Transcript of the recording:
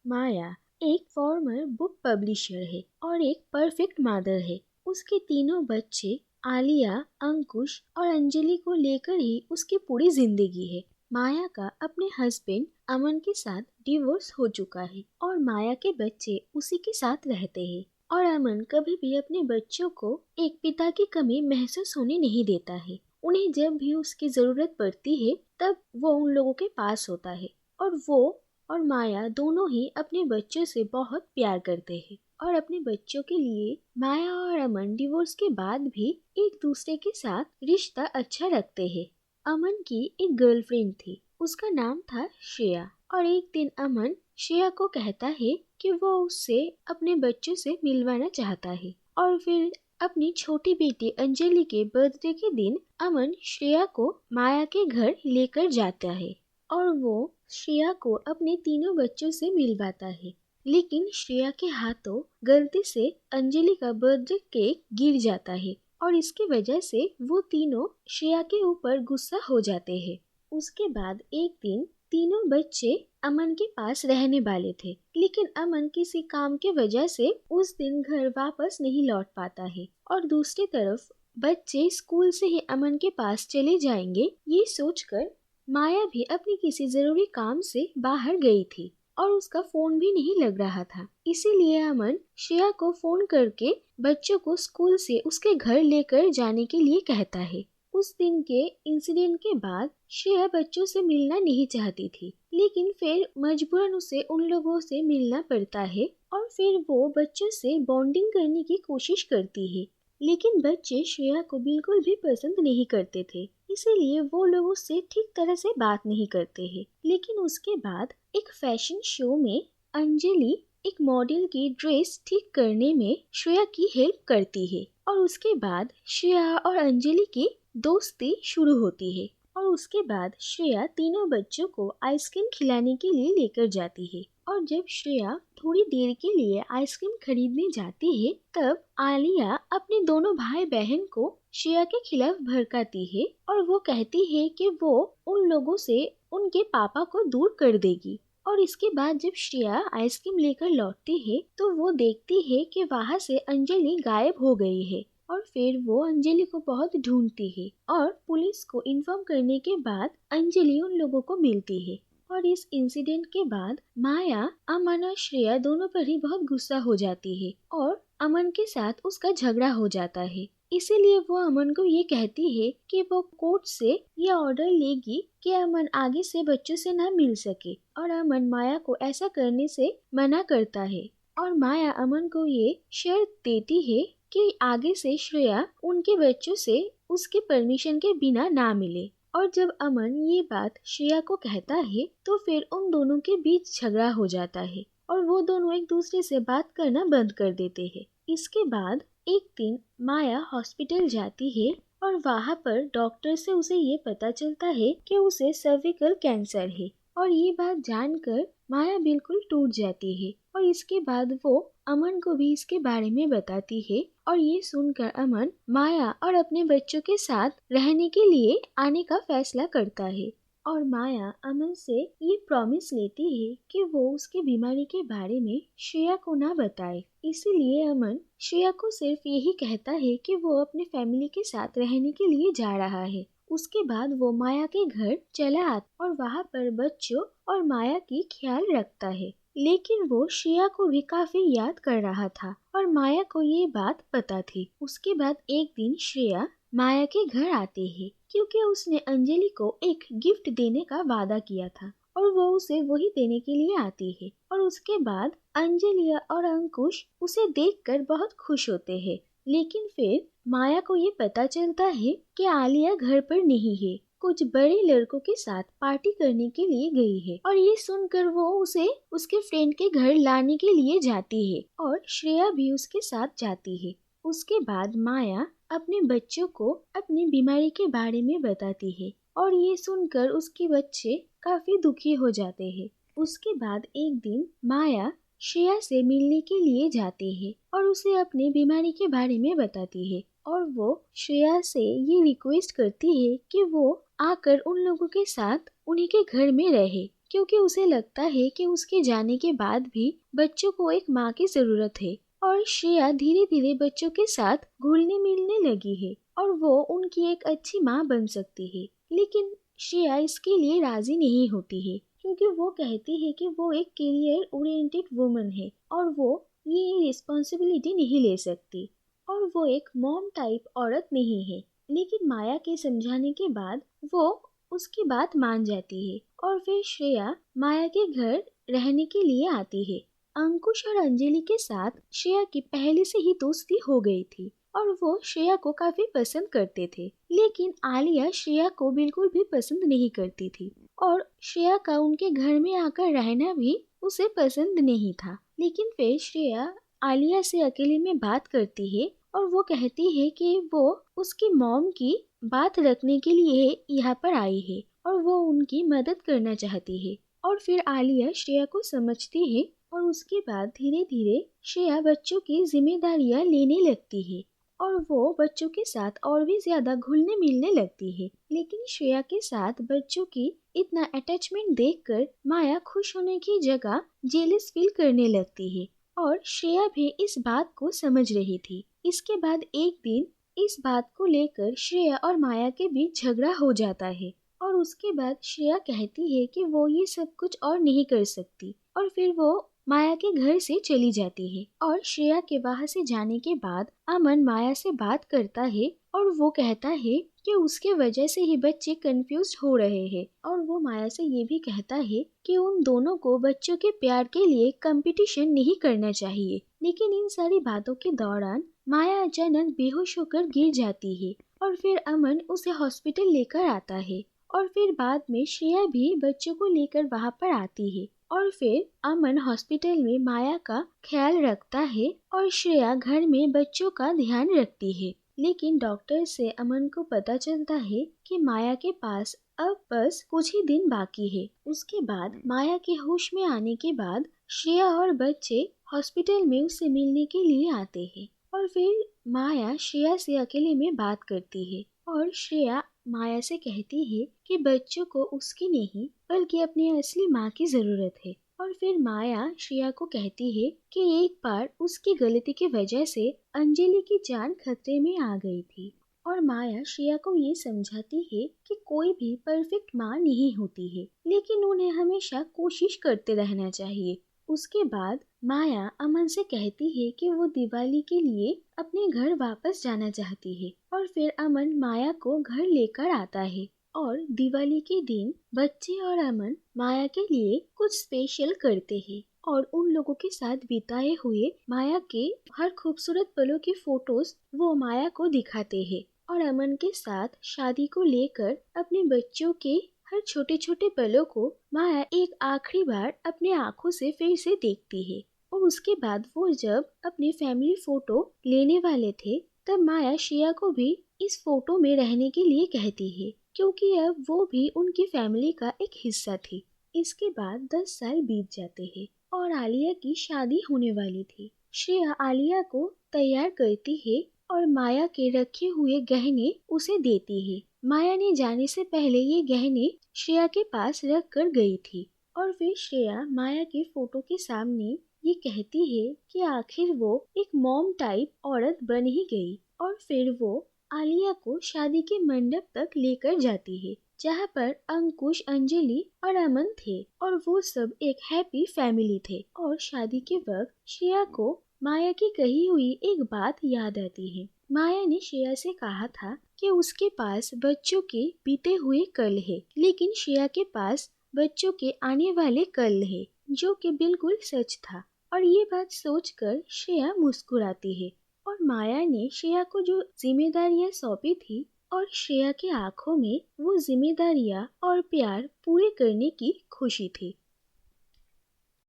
माया एक farmer book publisher है और एक परफेक्ट मदर है। उसके तीनों बच्चे आलिया, अंकुश और अंजलि को लेकर ही उसकी पूरी जिंदगी है। माया का अपने हस्बैंड अमन के साथ डिवोर्स हो चुका है और माया के बच्चे उसी के साथ रहते हैं और अमन कभी भी अपने बच्चों को एक पिता की कमी महसूस होने नहीं देता है। उन्हें जब भी उसकी जरूरत पड़ती है तब वो उन लोगों के पास होता है और वो और माया दोनों ही अपने बच्चों से बहुत प्यार करते हैं और अपने बच्चों के लिए माया और अमन डिवोर्स के बाद भी एक दूसरे के साथ रिश्ता अच्छा रखते हैं। अमन की एक गर्लफ्रेंड थी, उसका नाम था श्रेया और एक दिन अमन श्रेया को कहता है कि वो उससे अपने बच्चों से मिलवाना चाहता है और फिर अपनी छोटी बेटी अंजलि के बर्थडे के दिन अमन श्रेया को माया के घर लेकर जाता है और वो श्रेया को अपने तीनों बच्चों से मिलवाता है। लेकिन श्रेया के हाथों गलती से अंजलि का बर्थडे केक गिर जाता है और इसकी वजह से वो तीनों श्रेया के ऊपर गुस्सा हो जाते हैं। उसके बाद एक दिन तीनों बच्चे अमन के पास रहने वाले थे, लेकिन अमन किसी काम के वजह से उस दिन घर वापस नहीं लौट पाता है और दूसरी तरफ बच्चे स्कूल से ही अमन के पास चले जाएंगे ये सोचकर माया भी अपनी किसी जरूरी काम से बाहर गई थी और उसका फोन भी नहीं लग रहा था। इसीलिए अमन श्रेया को फोन करके बच्चों को स्कूल से उसके घर लेकर जाने के लिए कहता है। उस दिन के इंसिडेंट के बाद श्रेया बच्चों से मिलना नहीं चाहती थी, लेकिन फिर मजबूरन उसे उन लोगों से मिलना पड़ता है और फिर वो बच्चों से बॉन्डिंग करने की कोशिश करती है। लेकिन बच्चे श्रेया को बिल्कुल भी पसंद नहीं करते थे, इसीलिए वो लोग उससे ठीक तरह से बात नहीं करते हैं। लेकिन उसके बाद एक फैशन शो में अंजलि एक मॉडल की ड्रेस ठीक करने में श्रेया की हेल्प करती है और उसके बाद श्रेया और अंजलि की दोस्ती शुरू होती है और उसके बाद श्रेया तीनों बच्चों को आइसक्रीम खिलाने के लिए लेकर जाती है और जब श्रेया थोड़ी देर के लिए आइसक्रीम खरीदने जाती है तब आलिया अपने दोनों भाई बहन को श्रेया के खिलाफ भड़काती है और वो कहती है कि वो उन लोगों से उनके पापा को दूर कर देगी। और इसके बाद जब श्रेया आइसक्रीम लेकर लौटती है तो वो देखती है कि वहाँ से अंजलि गायब हो गई है और फिर वो अंजलि को बहुत ढूंढती है और पुलिस को इन्फॉर्म करने के बाद अंजलि उन लोगों को मिलती है। और इस इंसिडेंट के बाद माया, अमन और श्रेया दोनों पर ही बहुत गुस्सा हो जाती है और अमन के साथ उसका झगड़ा हो जाता है। इसीलिए वो अमन को ये कहती है कि वो कोर्ट से ये ऑर्डर लेगी कि अमन आगे से बच्चों से ना मिल सके और अमन माया को ऐसा करने से मना करता है और माया अमन को ये शर्त देती है कि आगे से श्रेया उनके बच्चों से उसके परमिशन के बिना ना मिले। और जब अमन ये बात श्रेया को कहता है तो फिर उन दोनों के बीच झगड़ा हो जाता है और वो दोनों एक दूसरे से बात करना बंद कर देते हैं। इसके बाद एक दिन माया हॉस्पिटल जाती है और वहाँ पर डॉक्टर से उसे ये पता चलता है कि उसे सर्विकल कैंसर है और ये बात जानकर माया बिल्कुल टूट जाती है और इसके बाद वो अमन को भी इसके बारे में बताती है और ये सुनकर अमन माया और अपने बच्चों के साथ रहने के लिए आने का फैसला करता है और माया अमन से ये प्रॉमिस लेती है कि वो उसकी बीमारी के बारे में श्रेया को ना बताए। इसीलिए अमन श्रेया को सिर्फ यही कहता है कि वो अपने फैमिली के साथ रहने के लिए जा रहा है। उसके बाद वो माया के घर चला आता और वहाँ पर बच्चों और माया की ख्याल रखता है। लेकिन वो श्रेया को भी काफी याद कर रहा था और माया को ये बात पता थी। उसके बाद एक दिन श्रेया माया के घर आती है क्योंकि उसने अंजलि को एक गिफ्ट देने का वादा किया था और वो उसे वही देने के लिए आती है और उसके बाद अंजलि और अंकुश उसे देखकर बहुत खुश होते हैं। लेकिन फिर माया को ये पता चलता है कि आलिया घर पर नहीं है, कुछ बड़े लड़कों के साथ पार्टी करने के लिए गई है और ये सुनकर वो उसे उसके फ्रेंड के घर लाने के लिए जाती है और श्रेया भी उसके साथ जाती है। उसके बाद माया अपने बच्चों को अपनी बीमारी के बारे में बताती है और ये सुनकर उसके बच्चे काफी दुखी हो जाते हैं। उसके बाद एक दिन माया श्रेया से मिलने के लिए जाती है और उसे अपनी बीमारी के बारे में बताती है और वो श्रेया से ये रिक्वेस्ट करती है कि वो आकर उन लोगों के साथ उन्हीं के घर में रहे क्योंकि उसे लगता है कि उसके जाने के बाद भी बच्चों को एक माँ की जरूरत है। और श्रेया धीरे धीरे बच्चों के साथ घुलने मिलने लगी है और वो उनकी एक अच्छी माँ बन सकती है। लेकिन श्रेया इसके लिए राजी नहीं होती है, क्योंकि वो कहती है कि वो एक करियर ओरिएंटेड वुमन है और वो ये रिस्पॉन्सिबिलिटी नहीं ले सकती और वो एक मॉम टाइप औरत नहीं है। लेकिन माया के समझाने के बाद वो उसकी बात मान जाती है और फिर श्रेया माया के घर रहने के लिए आती है। अंकुश और अंजलि के साथ श्रेया की पहले से ही दोस्ती हो गई थी और वो श्रेया को काफी पसंद करते थे। लेकिन आलिया श्रेया को बिल्कुल भी पसंद नहीं करती थी और श्रेया का उनके घर में आकर रहना भी उसे पसंद नहीं था। लेकिन फिर श्रेया आलिया से अकेले में बात करती है और वो कहती है कि वो उसकी मॉम की बात रखने के लिए यहाँ पर आई है और वो उनकी मदद करना चाहती है। और फिर आलिया श्रेया को समझती है और उसके बाद धीरे धीरे श्रेया बच्चों की जिम्मेदारियां लेने लगती है और वो बच्चों के साथ और भी ज्यादा घुलने मिलने लगती है। लेकिन श्रेया के साथ बच्चों की इतना अटैचमेंट देखकर माया खुश होने की जगह जेलस फील करने लगती है और श्रेया भी इस बात को समझ रही थी। इसके बाद एक दिन इस बात को लेकर श्रेया और माया के बीच झगड़ा हो जाता है और उसके बाद श्रेया कहती है कि वो ये सब कुछ और नहीं कर सकती और फिर वो माया के घर से चली जाती है। और श्रेया के वहां से जाने के बाद अमन माया से बात करता है और वो कहता है कि उसके वजह से ही बच्चे कंफ्यूज हो रहे हैं और वो माया से ये भी कहता है कि उन दोनों को बच्चों के प्यार के लिए कंपटीशन नहीं करना चाहिए। लेकिन इन सारी बातों के दौरान माया अचानक बेहोश होकर गिर जाती है और फिर अमन उसे हॉस्पिटल लेकर आता है और फिर बाद में श्रेया भी बच्चों को लेकर वहाँ पर आती है और फिर अमन हॉस्पिटल में माया का ख्याल रखता है और श्रेया घर में बच्चों का ध्यान रखती है। लेकिन डॉक्टर से अमन को पता चलता है कि माया के पास अब बस कुछ ही दिन बाकी है। उसके बाद माया के होश में आने के बाद श्रेया और बच्चे हॉस्पिटल में उससे मिलने के लिए आते हैं और फिर माया श्रेया से अकेले में बात करती है और श्रेया माया से कहती है कि बच्चों को उसकी नहीं बल्कि अपनी असली माँ की जरूरत है। और फिर माया श्रेया को कहती है कि एक बार उसकी गलती की वजह से अंजलि की जान खतरे में आ गई थी और माया श्रेया को ये समझाती है कि कोई भी परफेक्ट माँ नहीं होती है, लेकिन उन्हें हमेशा कोशिश करते रहना चाहिए। उसके बाद माया अमन से कहती है कि वो दिवाली के लिए अपने घर वापस जाना चाहती है और फिर अमन माया को घर लेकर आता है और दिवाली के दिन बच्चे और अमन माया के लिए कुछ स्पेशल करते हैं और उन लोगों के साथ बिताए हुए माया के हर खूबसूरत पलों की फोटोज वो माया को दिखाते हैं और अमन के साथ शादी को लेकर अपने बच्चों के हर छोटे छोटे पलों को माया एक आखिरी बार अपने आँखों से फिर से देखती है। और उसके बाद वो जब अपनी फैमिली फोटो लेने वाले थे तब माया श्रेया को भी इस फोटो में रहने के लिए कहती है, क्योंकि अब वो भी उनकी फैमिली का एक हिस्सा थी। इसके बाद 10 साल बीत जाते हैं और आलिया की शादी होने वाली थी। श्रेया आलिया को तैयार करती है और माया के रखे हुए गहने उसे देती है। माया ने जाने से पहले ये गहने श्रेया के पास रख कर गई थी और फिर श्रेया माया के फोटो के सामने ये कहती है कि आखिर वो एक मॉम टाइप औरत बन ही गई। और फिर वो आलिया को शादी के मंडप तक लेकर जाती है जहाँ पर अंकुश, अंजलि और अमन थे और वो सब एक हैप्पी फैमिली थे। और शादी के वक्त श्रेया को माया की कही हुई एक बात याद आती है। माया ने श्रेया से कहा था कि उसके पास बच्चों के बीते हुए कल है, लेकिन श्रेया के पास बच्चों के आने वाले कल है, जो कि बिल्कुल सच था। और ये बात सोचकर श्रेया मुस्कुराती है और माया ने श्रेया को जो जिम्मेदारियां सौंपी थी और श्रेया की आंखों में वो जिम्मेदारियां और प्यार पूरे करने की खुशी थी।